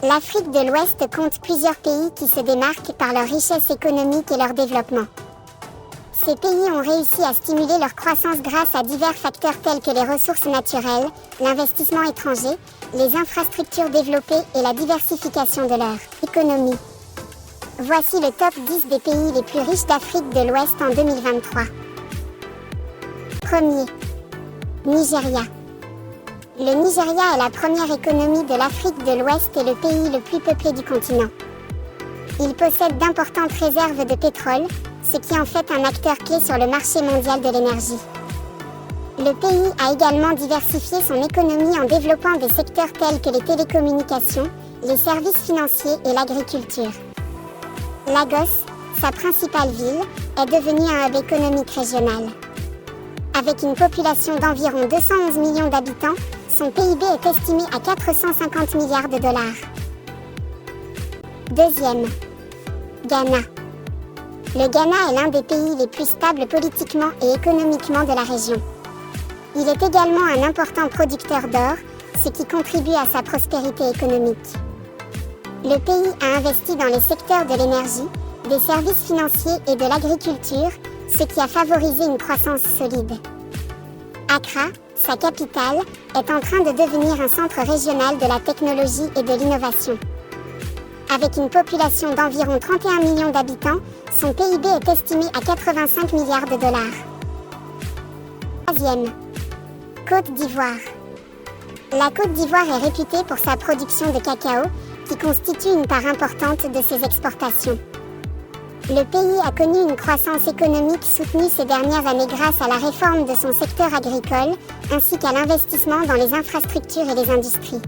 L'Afrique de l'Ouest compte plusieurs pays qui se démarquent par leur richesse économique et leur développement. Ces pays ont réussi à stimuler leur croissance grâce à divers facteurs tels que les ressources naturelles, l'investissement étranger, les infrastructures développées et la diversification de leur économie. Voici le top 10 des pays les plus riches d'Afrique de l'Ouest en 2023. Premier, Nigeria. Le Nigeria est la première économie de l'Afrique de l'Ouest et le pays le plus peuplé du continent. Il possède d'importantes réserves de pétrole, ce qui en fait un acteur clé sur le marché mondial de l'énergie. Le pays a également diversifié son économie en développant des secteurs tels que les télécommunications, les services financiers et l'agriculture. Lagos, sa principale ville, est devenue un hub économique régional. Avec une population d'environ 211 millions d'habitants, son PIB est estimé à 450 milliards de dollars. Deuxième, Ghana. Le Ghana est l'un des pays les plus stables politiquement et économiquement de la région. Il est également un important producteur d'or, ce qui contribue à sa prospérité économique. Le pays a investi dans les secteurs de l'énergie, des services financiers et de l'agriculture, ce qui a favorisé une croissance solide. Accra, sa capitale, est en train de devenir un centre régional de la technologie et de l'innovation. Avec une population d'environ 31 millions d'habitants, son PIB est estimé à 85 milliards de dollars. Troisième, Côte d'Ivoire. La Côte d'Ivoire est réputée pour sa production de cacao, qui constitue une part importante de ses exportations. Le pays a connu une croissance économique soutenue ces dernières années grâce à la réforme de son secteur agricole, ainsi qu'à l'investissement dans les infrastructures et les industries.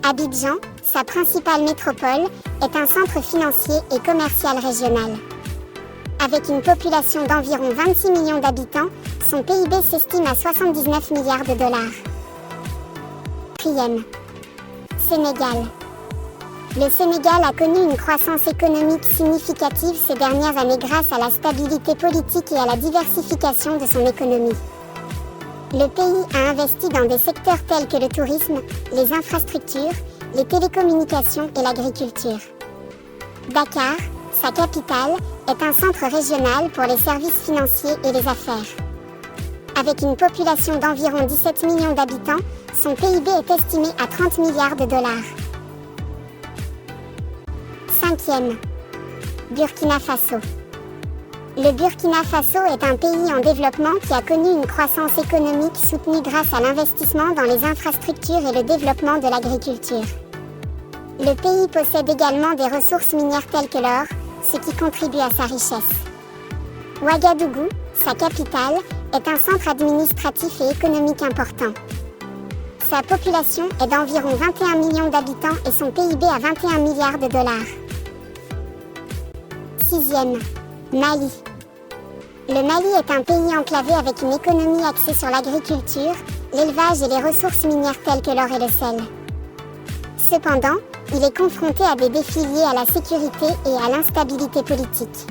Abidjan, sa principale métropole, est un centre financier et commercial régional. Avec une population d'environ 26 millions d'habitants, son PIB s'estime à 79 milliards de dollars. Quatrième, Sénégal. Le Sénégal a connu une croissance économique significative ces dernières années grâce à la stabilité politique et à la diversification de son économie. Le pays a investi dans des secteurs tels que le tourisme, les infrastructures, les télécommunications et l'agriculture. Dakar, sa capitale, est un centre régional pour les services financiers et les affaires. Avec une population d'environ 17 millions d'habitants, son PIB est estimé à 30 milliards de dollars. Cinquième, Burkina Faso. Le Burkina Faso est un pays en développement qui a connu une croissance économique soutenue grâce à l'investissement dans les infrastructures et le développement de l'agriculture. Le pays possède également des ressources minières telles que l'or, ce qui contribue à sa richesse. Ouagadougou, sa capitale, est un centre administratif et économique important. Sa population est d'environ 21 millions d'habitants et son PIB à 21 milliards de dollars. Sixième, Mali. Le Mali est un pays enclavé avec une économie axée sur l'agriculture, l'élevage et les ressources minières telles que l'or et le sel. Cependant, il est confronté à des défis liés à la sécurité et à l'instabilité politique.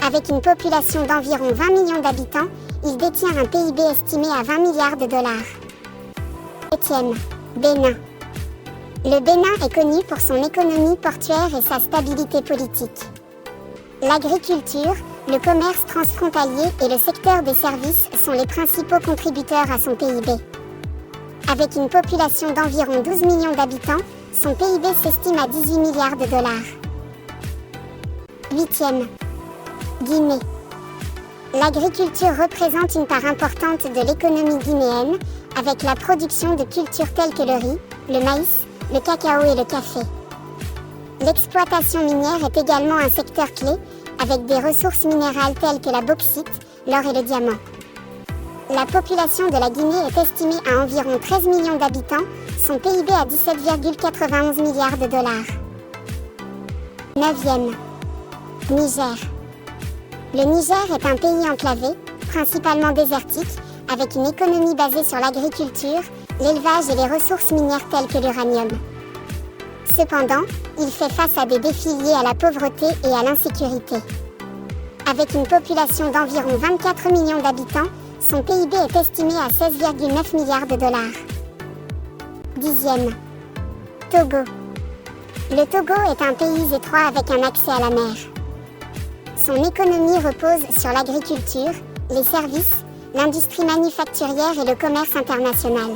Avec une population d'environ 20 millions d'habitants, il détient un PIB estimé à 20 milliards de dollars. Septième, Bénin. Le Bénin est connu pour son économie portuaire et sa stabilité politique. L'agriculture, le commerce transfrontalier et le secteur des services sont les principaux contributeurs à son PIB. Avec une population d'environ 12 millions d'habitants, son PIB s'estime à 18 milliards de dollars. Huitième, Guinée. L'agriculture représente une part importante de l'économie guinéenne, avec la production de cultures telles que le riz, le maïs, le cacao et le café. L'exploitation minière est également un secteur clé, avec des ressources minérales telles que la bauxite, l'or et le diamant. La population de la Guinée est estimée à environ 13 millions d'habitants, son PIB à 17,91 milliards de dollars. Neuvième, Niger. Le Niger est un pays enclavé, principalement désertique, avec une économie basée sur l'agriculture, l'élevage et les ressources minières telles que l'uranium. Cependant, il fait face à des défis liés à la pauvreté et à l'insécurité. Avec une population d'environ 24 millions d'habitants, son PIB est estimé à 16,9 milliards de dollars. Dixième, Togo. Le Togo est un pays étroit avec un accès à la mer. Son économie repose sur l'agriculture, les services, l'industrie manufacturière et le commerce international.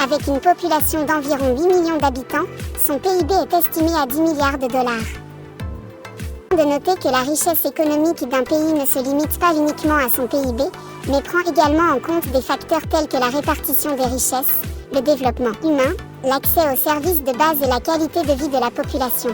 Avec une population d'environ 8 millions d'habitants, son PIB est estimé à 10 milliards de dollars. De noter que la richesse économique d'un pays ne se limite pas uniquement à son PIB, mais prend également en compte des facteurs tels que la répartition des richesses, le développement humain, l'accès aux services de base et la qualité de vie de la population.